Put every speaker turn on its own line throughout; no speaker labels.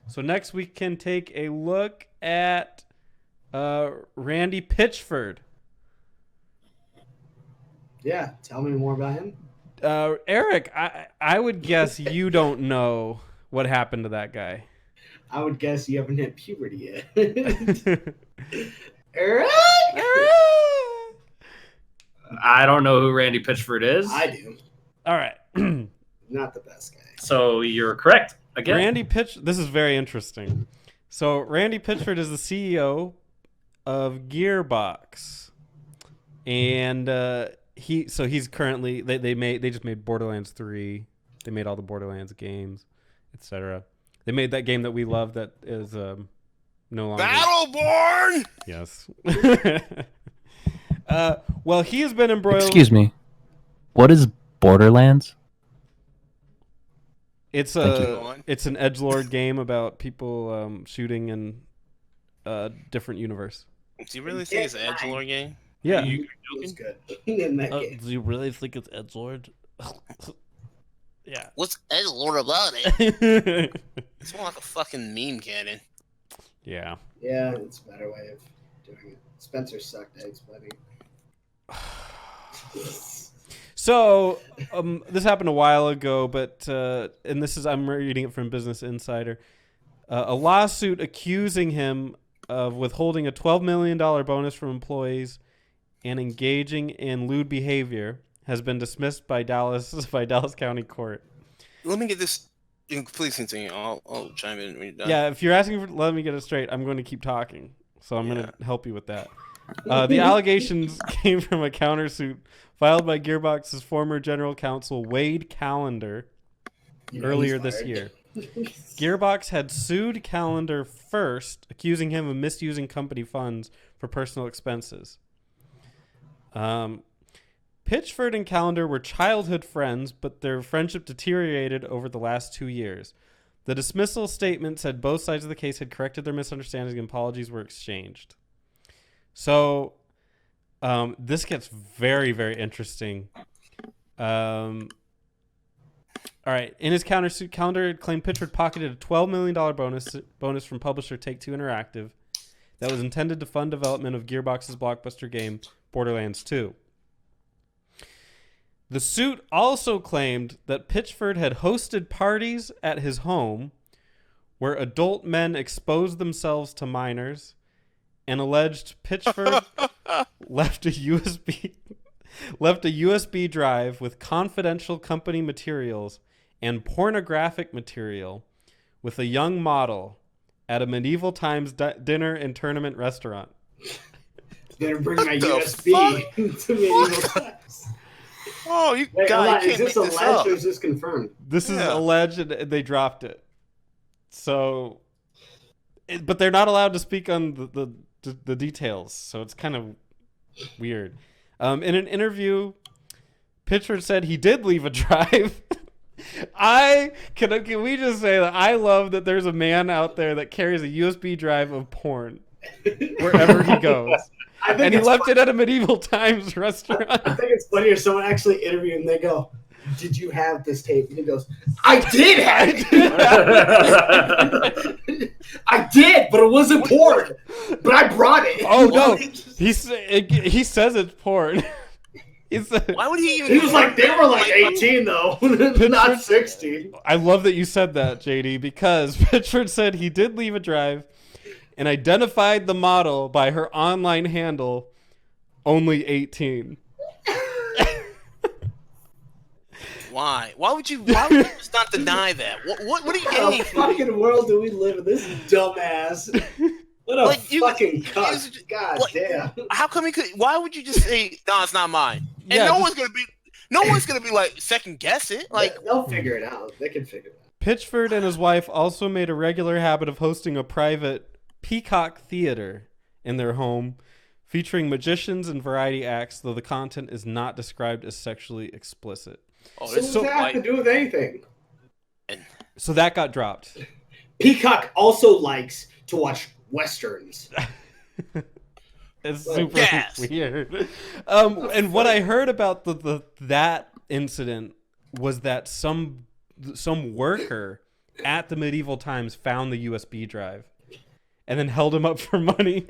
So next we can take a look at Randy Pitchford.
Yeah, tell me more about him.
Eric, I would guess you don't know what happened to that guy.
I would guess you haven't hit puberty yet. Eric?
I don't know who Randy Pitchford is.
I do.
All right.
Not the best guy.
So you're correct again.
This is very interesting. So Randy Pitchford is the CEO of Gearbox, and he's currently they just made Borderlands 3. They made all the Borderlands games, etc. They made that game that we love that is no longer
Battleborn.
Yes. Well, he has been embroiled.
Excuse me. What is Borderlands?
It's an edgelord game about people shooting in a different universe.
Do you really think it's an edgelord game?
Yeah.
You
It was
joking?
good in that game.
Do you really think it's edgelord? Yeah.
What's edgelord about it? It's more like a fucking meme cannon.
Yeah.
Yeah, it's a better way of doing it. Spencer sucked at explaining.
So this happened a while ago, but and I'm reading it from Business Insider. A lawsuit accusing him of withholding a $12 million bonus from employees and engaging in lewd behavior has been dismissed by Dallas County Court.
Let me get this. Please continue. I'll chime in when you're done.
Yeah, if you're asking for, let me get it straight. I'm going to keep talking, so I'm going to help you with that. The allegations came from a countersuit filed by Gearbox's former general counsel Wade Callender earlier this year. Gearbox had sued Callender first, accusing him of misusing company funds for personal expenses. Pitchford and Callender were childhood friends, but their friendship deteriorated over the last 2 years. The dismissal statement said both sides of the case had corrected their misunderstandings and apologies were exchanged. So this gets very, very interesting. All right. In his countersuit, Callender claimed Pitchford pocketed a $12 million bonus from publisher Take-Two Interactive that was intended to fund development of Gearbox's blockbuster game Borderlands 2. The suit also claimed that Pitchford had hosted parties at his home where adult men exposed themselves to minors and alleged Pitchford left a USB drive with confidential company materials and pornographic material with a young model at a medieval times dinner and tournament restaurant.
Better bring my USB to medieval times.
Oh, you
Wait,
God, you
is
can't
this
make this
alleged
up.
or is this confirmed?
This is alleged, and they dropped it. So, but they're not allowed to speak on the details, so it's kind of weird. In an interview, Pitchford said he did leave a drive. Can we just say that I love that there's a man out there that carries a USB drive of porn wherever he goes. And he left it at a medieval times restaurant.
I think it's funnier someone actually interviewed him and they go, "Did you have this tape?" And he goes, "I did have it. I did, but it wasn't porn. But I brought it."
Oh no, he says it's porn.
Why would he even?
He was like, they were like 18 though, not 16.
I love that you said that, JD, because Pitchford said he did leave a drive and identified the model by her online handle, only 18.
Why? Why would you just not deny that? What are you getting?
What fucking world do we live in? This dumbass. What a fucking cunt. God damn.
How come he could? Why would you just say, "No, it's not mine"? And no one's gonna be like second guess it. Like
they'll figure it out. They can figure it out.
Pitchford and his wife also made a regular habit of hosting a private Peacock Theater in their home, featuring magicians and variety acts, though the content is not described as sexually explicit.
Oh, what does that have to do with anything?
So that got dropped.
Peacock also likes to watch Westerns.
It's super weird. And what I heard about that incident was that some worker at the medieval times found the USB drive and then held him up for money.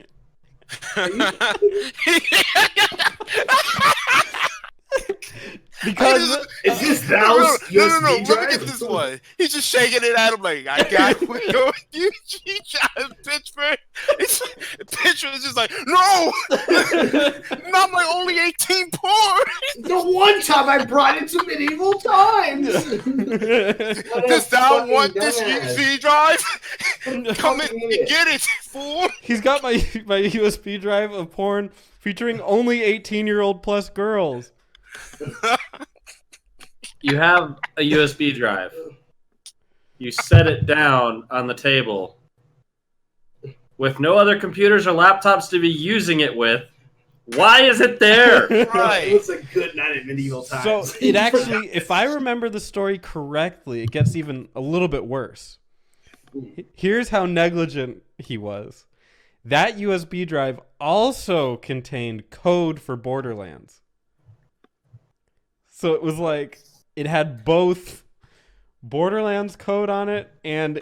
Because is this Val's USB
no,
drive?
let me get this one. He's just shaking it at him like, I got you. You drive Pitchford. Pitchford is just like, no, not my only 18 porn.
The one time I brought it to medieval times.
Does thou want this USB drive? Come in and get it, fool.
He's got my USB drive of porn featuring only 18-year-old plus girls.
You have a USB drive. You set it down on the table with no other computers or laptops to be using it with. Why is it there?
Right. It was a good night at medieval times.
So it actually, if I remember the story correctly, it gets even a little bit worse. Here's how negligent he was. That USB drive also contained code for Borderlands. So it was like, it had both Borderlands code on it and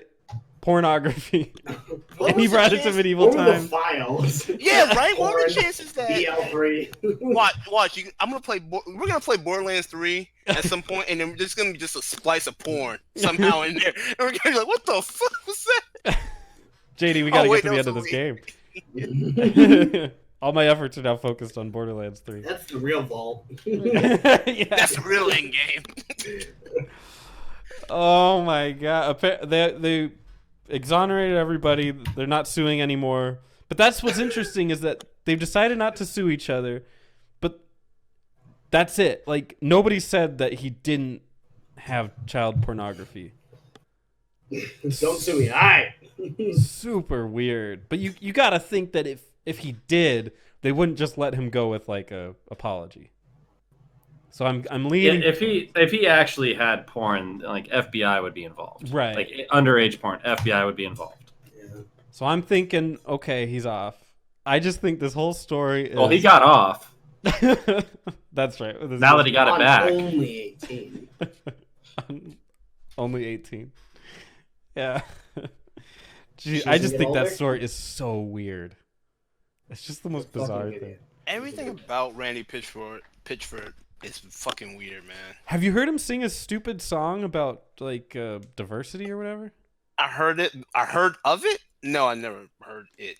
pornography. And he brought it to medieval times.
Files?
Yeah, right? What are the chances that...
BL3.
Watch. We're gonna play Borderlands 3 at some point, and then there's gonna be just a splice of porn somehow in there. And we're gonna be like, what the fuck was that?
JD, we gotta get to the end of this game. All my efforts are now focused on Borderlands 3.
That's the real vault.
Yeah.
That's the real end game.
Oh my god. They exonerated everybody. They're not suing anymore. But that's what's interesting is that they've decided not to sue each other. But that's it. Like, nobody said that he didn't have child pornography.
Don't sue me. All right.
Super weird. But you gotta think that if he did, they wouldn't just let him go with like a apology. So I'm leaning.
Yeah, if he actually had porn, like FBI would be involved.
Right.
Like underage porn, FBI would be involved.
Yeah.
So I'm thinking, okay, he's off. I just think this whole story is...
Well, he got off.
That's right.
Now that he got it back.
Only 18.
Only 18. Yeah. Gee, I just think that story is so weird. It's just the most bizarre thing.
Everything about Randy Pitchford is fucking weird, man.
Have you heard him sing a stupid song about like diversity or whatever?
I heard it. I heard of it. No, I never heard it.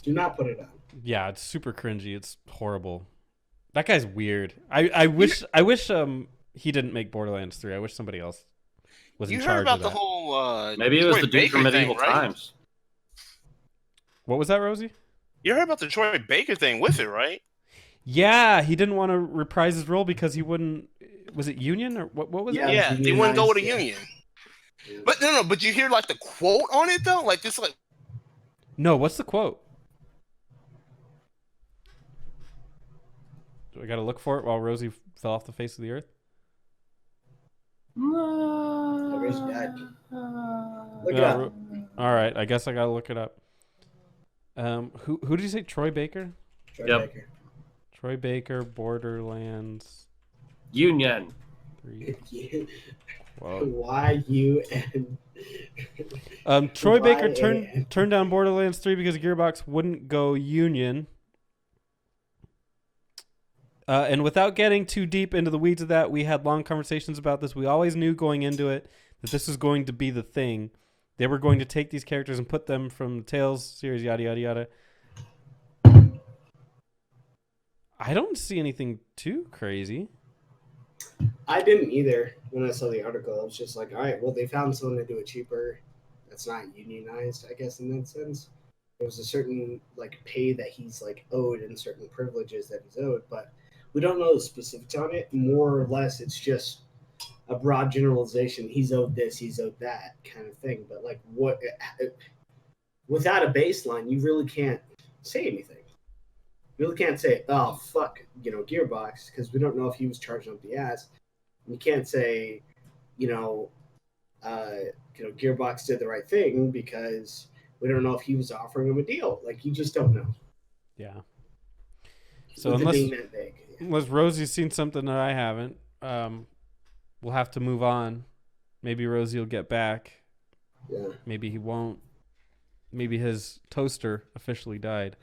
Do not put it on.
Yeah, it's super cringy. It's horrible. That guy's weird. I wish he didn't make Borderlands 3. I wish somebody else was in charge of that.
You heard about the whole
maybe it was the dude from Medieval Times.
What was that, Rosie?
You heard about the Troy Baker thing with it, right?
Yeah, he didn't want to reprise his role because he wouldn't. Was it union or what was it?
Yeah, they wouldn't go with a union. But no, but you hear like the quote on it though, like this, like.
No, what's the quote? Do I gotta look for it while Rosie fell off the face of the earth?
Rosie died. Look it up.
All right, I guess I gotta look it up. Who did you say? Troy Baker?
Troy Baker.
Troy Baker, Borderlands.
Union.
3.
Y-U-N.
Troy Baker turned down Borderlands 3 because Gearbox wouldn't go union. And without getting too deep into the weeds of that, we had long conversations about this. We always knew going into it that this was going to be the thing. They were going to take these characters and put them from the Tales series, yada, yada, yada. I don't see anything too crazy.
I didn't either when I saw the article. I was just like, all right, well, they found someone to do it cheaper. That's not unionized, I guess, in that sense. There was a certain like pay that he's like owed and certain privileges that he's owed, but we don't know the specifics on it. More or less, it's just a broad generalization. He's owed this, he's owed that kind of thing. But like, what? Without a baseline, you really can't say anything. You really can't say, "Oh fuck," Gearbox, because we don't know if he was charging up the ass. You can't say, Gearbox did the right thing because we don't know if he was offering him a deal. Like, you just don't know.
Yeah. So unless Rosie's seen something that I haven't, we'll have to move on Maybe Rosie will get back.
Yeah.
Maybe he won't. Maybe his toaster officially died.